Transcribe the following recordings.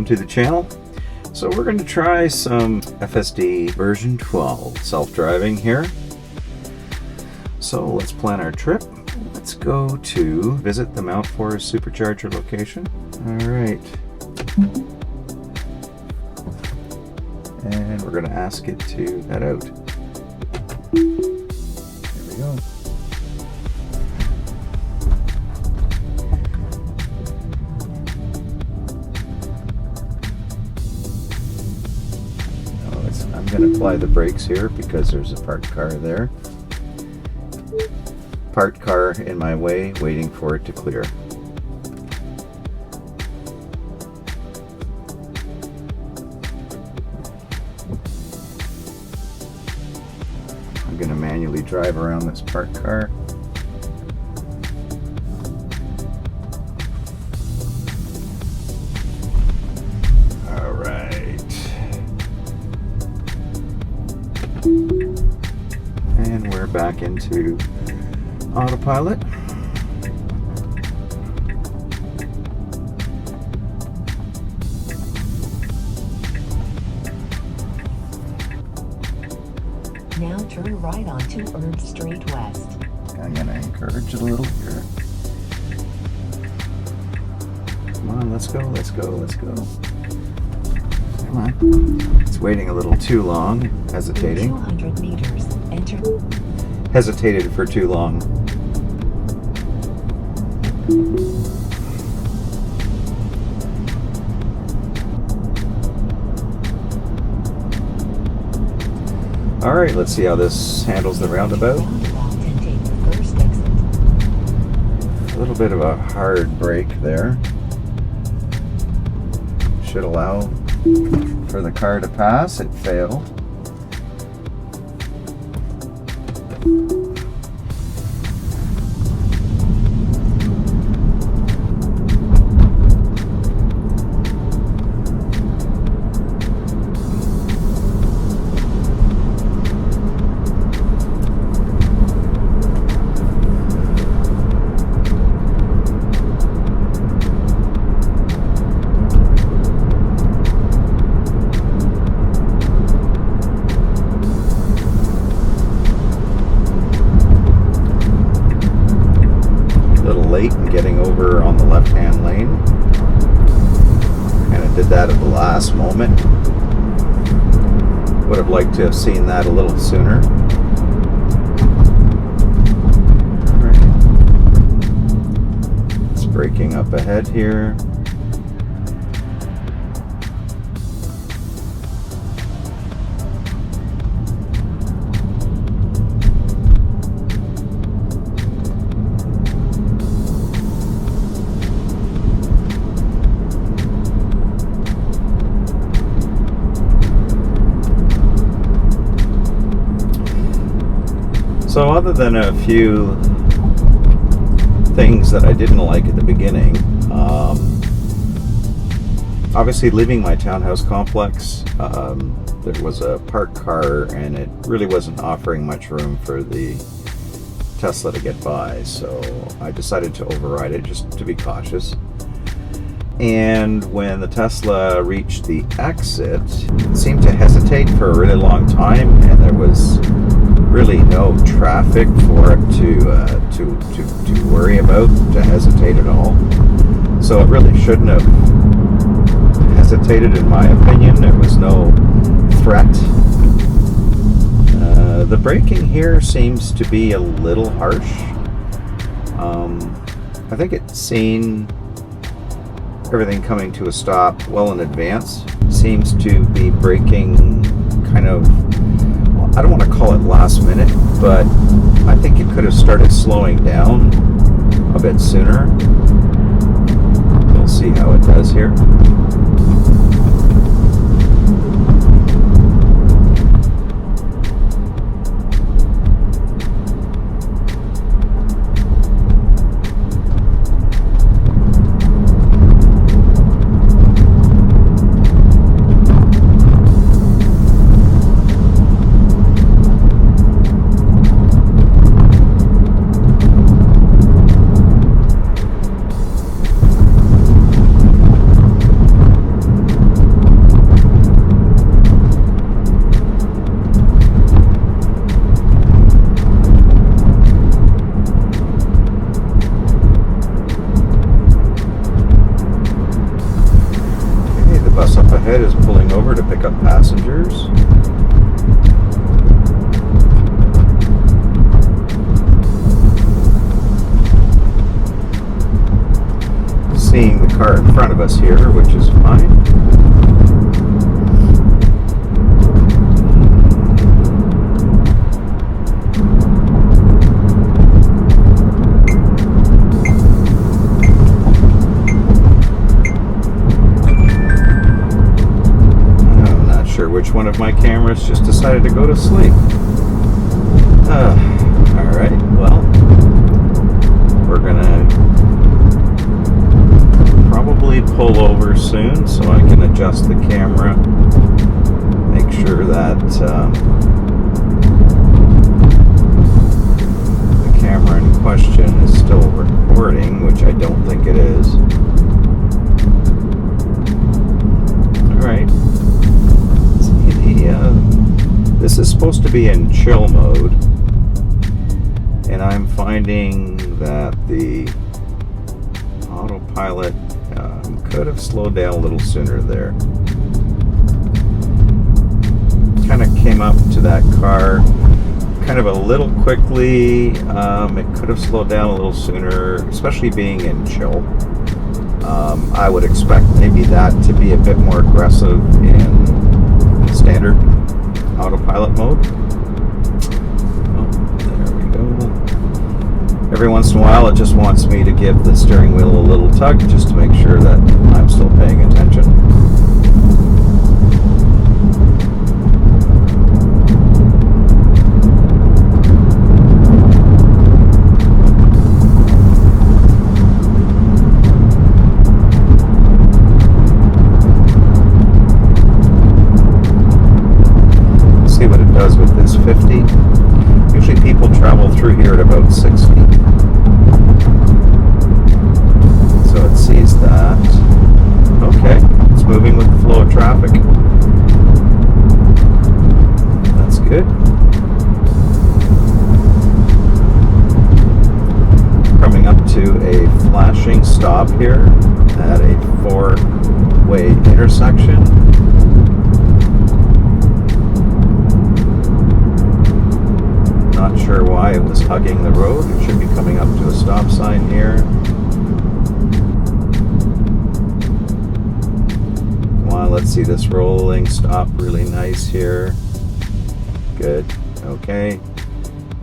to the channel. So we're going to try some FSD version 12 self-driving here. So let's plan our trip. Let's go to visit the Mount Forest Supercharger location. All right. And we're going to ask it to head out. There we go. I'm going to apply the brakes here because there's a parked car there. Parked car in my way, waiting for it to clear. I'm going to manually drive around this parked car. All right. And we're back into autopilot. Now turn right onto Erd Street West. I'm going to encourage it a little here. Come on, let's go, let's go, let's go. Come on. It's waiting a little too long, hesitating. 200 meters, enter. Hesitated for too long. All right, let's see how this handles the roundabout. A little bit of a hard brake there. Should allow for the car to pass. It failed. Late and getting over on the left-hand lane. Kind of did that at the last moment. Would have liked to have seen that a little sooner. All right. It's braking up ahead here. So other than a few things that I didn't like at the beginning, obviously leaving my townhouse complex, there was a parked car and it really wasn't offering much room for the Tesla to get by, so I decided to override it just to be cautious. And when the Tesla reached the exit, it seemed to hesitate for a really long time, and there was really no traffic for it to worry about, to hesitate at all. So it really shouldn't have hesitated, in my opinion. There was no threat. The braking here seems to be a little harsh. I think it's seen everything coming to a stop well in advance. Seems to be braking kind of, I don't want to call it last minute, but I think it could have started slowing down a bit sooner. We'll see how it does here. to pick up passengers. Seeing the car in front of us here, which is fine. I'm not sure which one of my cameras just decided to go to sleep. Alright, well, we're gonna probably pull over soon so I can adjust the camera, make sure that the camera in question is still recording, which I don't think it is. Alright, this is supposed to be in chill mode, and I'm finding that the autopilot could have slowed down a little sooner there. Kind of came up to that car kind of a little quickly. It could have slowed down a little sooner, especially being in chill. I would expect maybe that to be a bit more aggressive in standard autopilot mode. Oh, there we go. Every once in a while, it just wants me to give the steering wheel a little tug just to make sure that I'm still paying attention. See what it does with this 50. Usually people travel through here at about 60. So it sees that. Okay, it's moving with the flow of traffic. That's good. Coming up to a flashing stop here at a four-way intersection. Not sure why it was hugging the road. It should be coming up to a stop sign here. Well, let's see this rolling stop, really nice here. Good. Okay.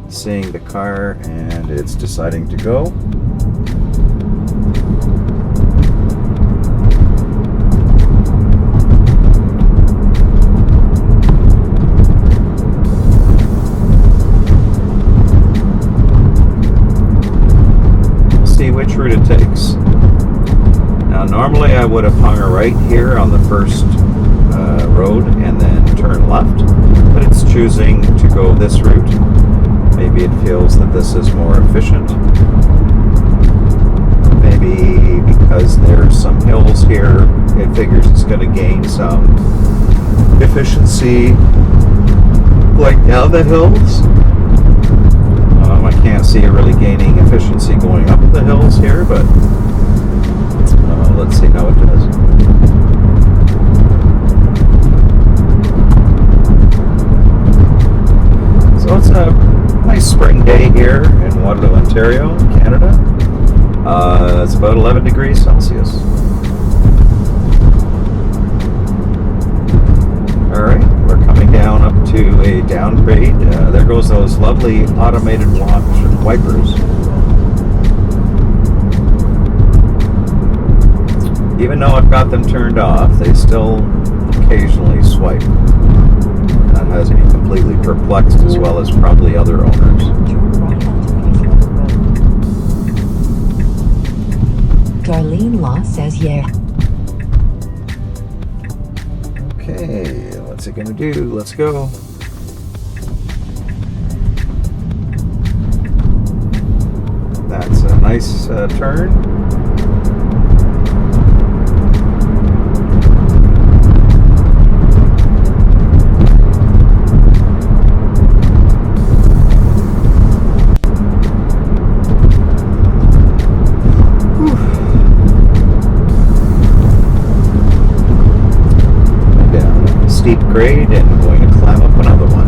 Seeing the car, and it's deciding to go. Which route it takes. Now normally I would have hung a right here on the first road and then turn left, but it's choosing to go this route. Maybe it feels that this is more efficient. Maybe because there's some hills here, it figures it's going to gain some efficiency going down the hills. I can't see it really gaining efficiency going up the hills here, but let's see how it does. So it's a nice spring day here in Waterloo, Ontario, Canada. It's about 11 degrees Celsius. Alright, we're coming down up to a downgrade. There goes those lovely automated wipers. Even though I've got them turned off, they still occasionally swipe. That has me completely perplexed, as well as probably other owners. Darlene Law says yeah. Okay, what's it gonna do? Let's go. That's a nice turn. steep grade and going to climb up another one.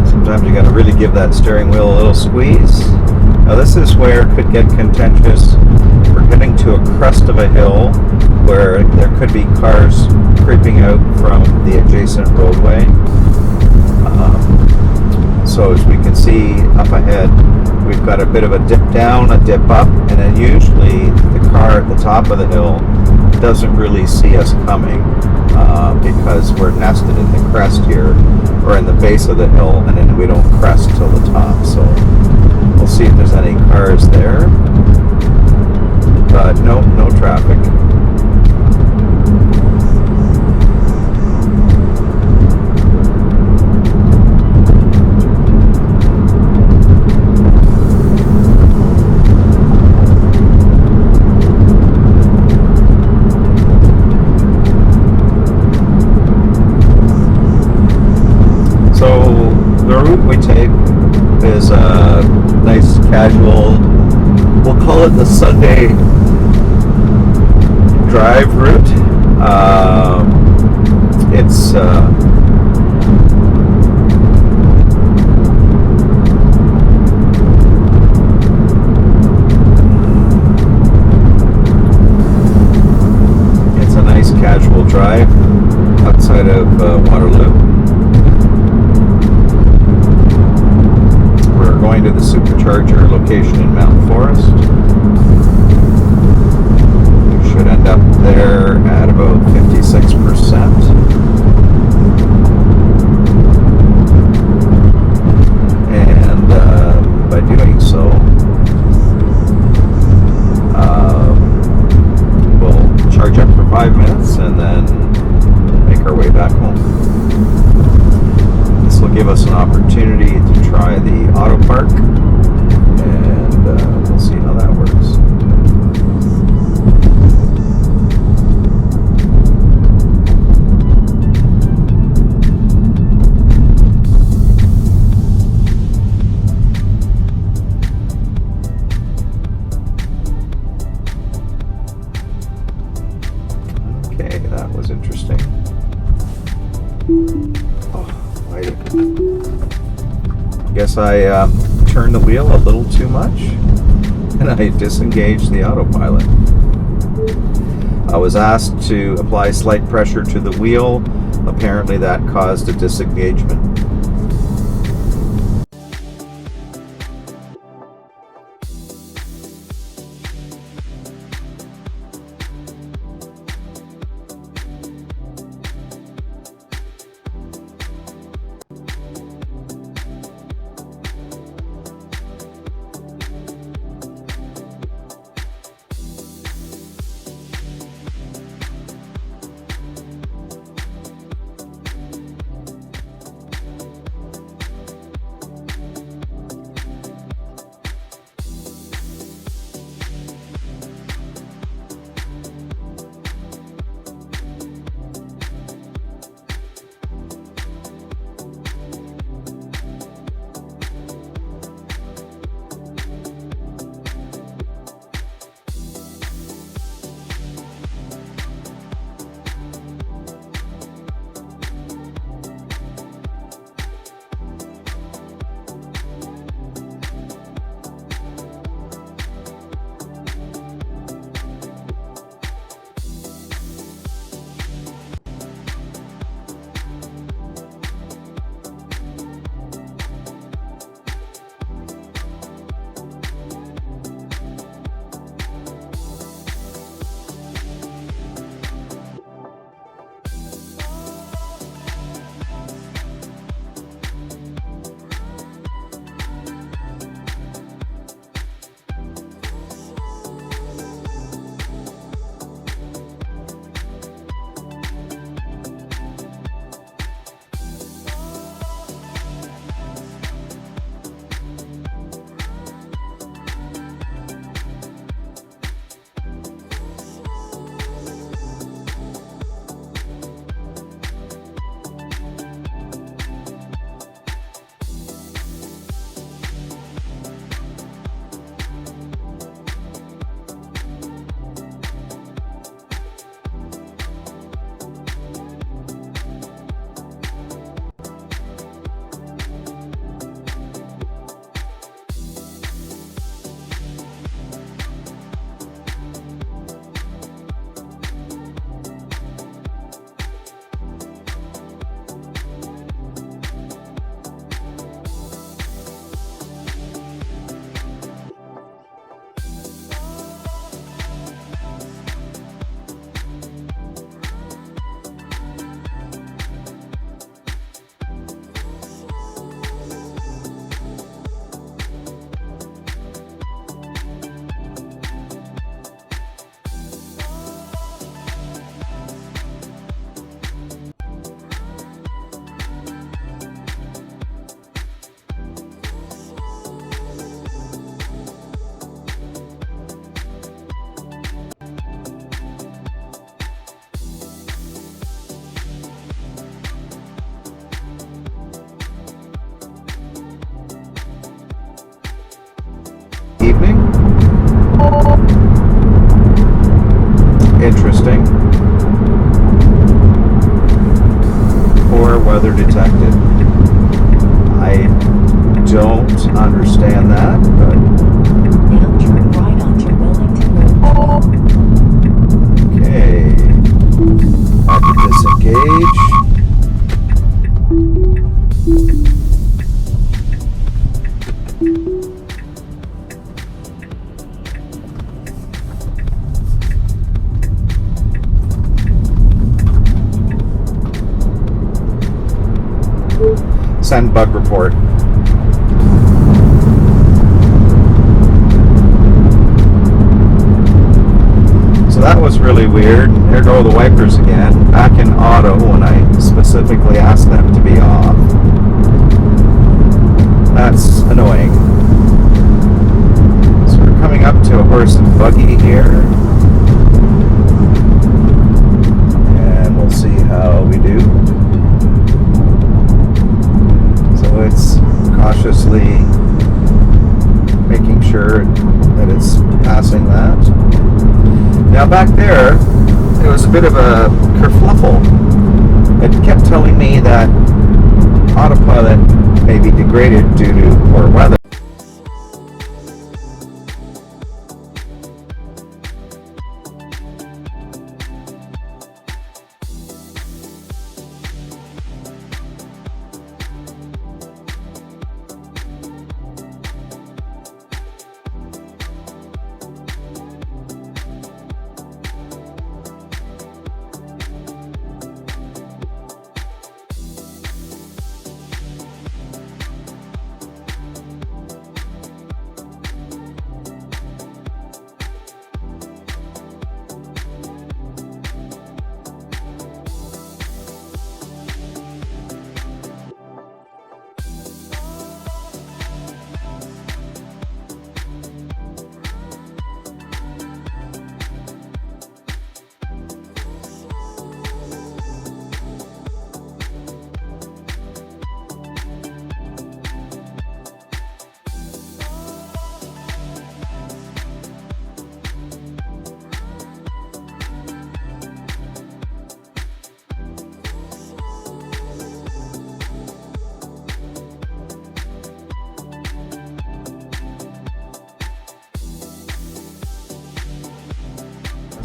Sometimes you got to really give that steering wheel a little squeeze. Now this is where it could get contentious. We're getting to a crest of a hill where there could be cars creeping out from the adjacent roadway. So as we can see up ahead, we've got a bit of a dip down, a dip up, and then usually the car at the top of the hill doesn't really see us coming because we're nested in the crest here, or in the base of the hill, and then we don't crest till the top. So we'll see if there's any cars there. But no traffic. So the route we take is a nice casual, we'll call it the Sunday drive route. It's a nice casual drive outside of Waterloo. We're going to the supercharger location in Mount Forest. We should end up there at about 56%. And by doing so, we'll charge up for 5 minutes and then make our way back home. This will give us an opportunity to try the auto park, and we'll see how that works. Okay, that was interesting. Guess I turned the wheel a little too much and I disengaged the autopilot. I was asked to apply slight pressure to the wheel. Apparently that caused a disengagement. evening. Interesting. Poor weather detected. I don't understand that, but Now turn right onto Wellington Road 12. okay. Have to disengage. Send bug report. So that was really weird. There go the wipers again. Back in auto when I specifically asked them to be off. That's annoying. So we're coming up to a horse and buggy here. And we'll see how we do. So it's cautiously making sure that it's passing that. Now back there was a bit of a kerfluffle. It kept telling me that autopilot may be degraded due to poor weather.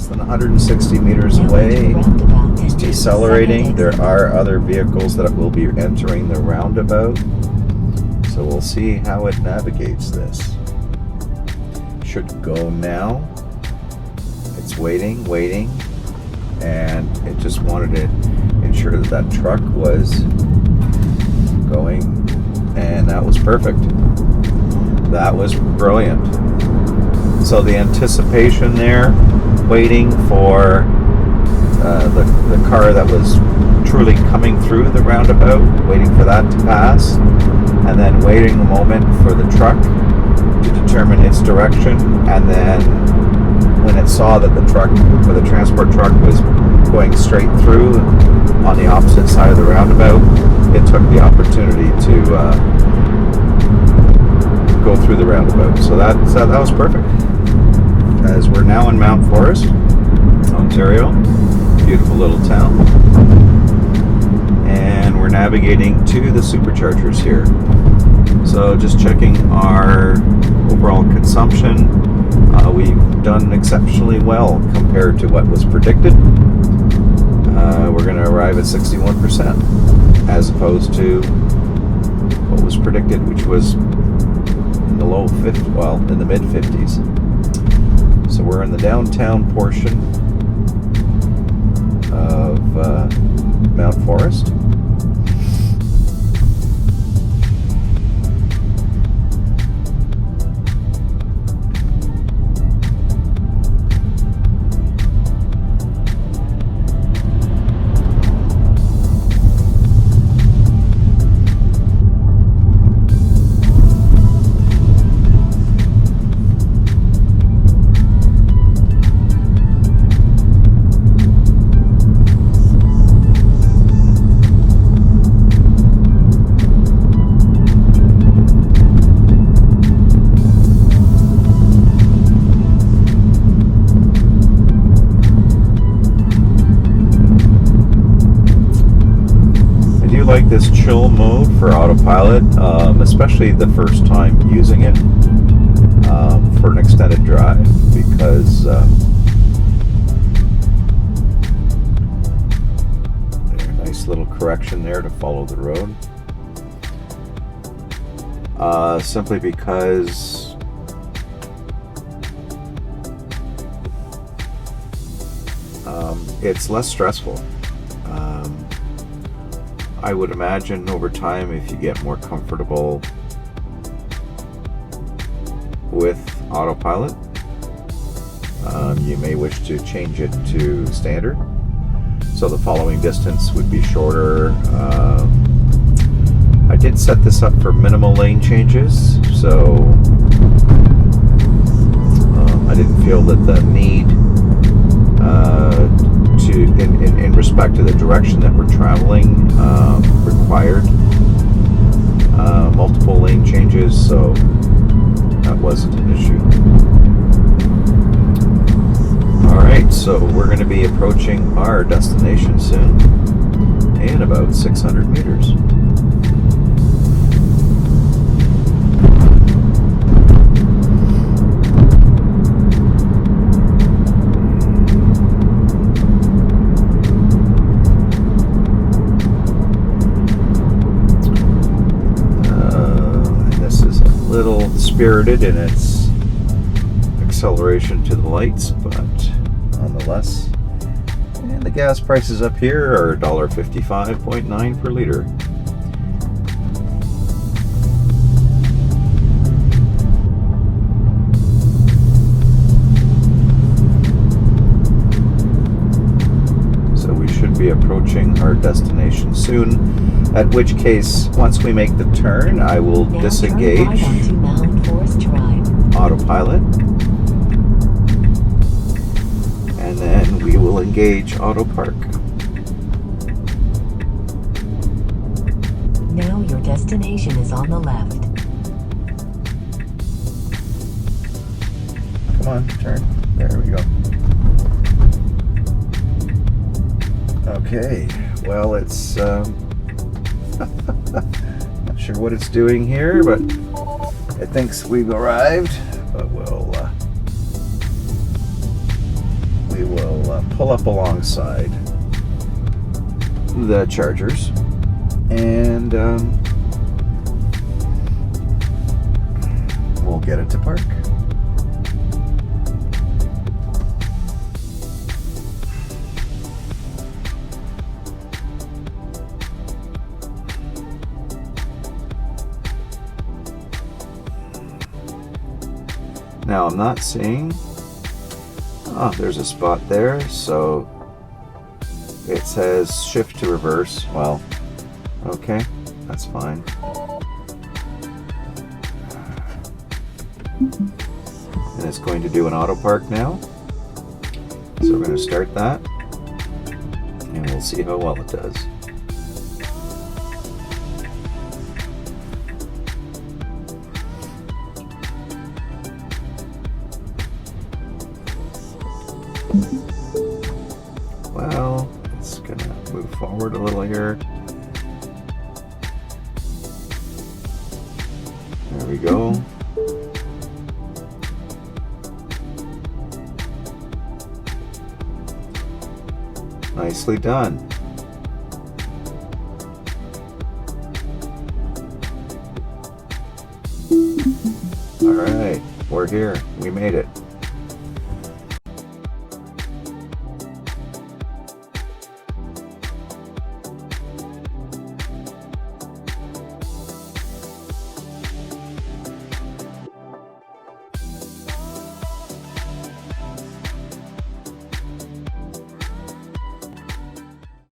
Than 160 meters away. He's decelerating. There are other vehicles that will be entering the roundabout. So we'll see how it navigates this. Should go now. It's waiting, and it just wanted to ensure that that truck was going, and that was perfect. That was brilliant. So the anticipation there, waiting for the car that was truly coming through the roundabout, waiting for that to pass, and then waiting a moment for the truck to determine its direction, and then when it saw that the truck, or the transport truck, was going straight through on the opposite side of the roundabout, it took the opportunity to go through the roundabout. So that was perfect. As we're now in Mount Forest, Ontario, beautiful little town, and we're navigating to the superchargers here. So just checking our overall consumption, we've done exceptionally well compared to what was predicted. We're going to arrive at 61% as opposed to what was predicted, which was in the low 50s, well, in the mid 50s. So we're in the downtown portion of Mount Forest. this chill mode for autopilot, especially the first time using it for an extended drive, because nice little correction there to follow the road. Simply because it's less stressful. I would imagine over time, if you get more comfortable with autopilot, you may wish to change it to standard. So the following distance would be shorter. I did set this up for minimal lane changes, so I didn't feel that the need in respect to the direction that we're traveling, required multiple lane changes, so that wasn't an issue. Alright, so we're going to be approaching our destination soon, in about 600 meters. Spirited in its acceleration to the lights, but nonetheless. And the gas prices up here are $1.55.9 per liter. So we should be approaching our destination soon, at which case, once we make the turn, I will disengage autopilot, and then we will engage auto park. Now your destination is on the left. Come on, turn. There we go. Okay, well, it's not sure what it's doing here, but it thinks we've arrived. But we will pull up alongside the chargers, and we'll get it to park. Now I'm not seeing, there's a spot there, so it says shift to reverse. Well, okay, that's fine. And it's going to do an auto park now. So we're going to start that, and we'll see how well it does. Well, it's gonna move forward a little here. There we go. Nicely done. All right, we're here. We made it.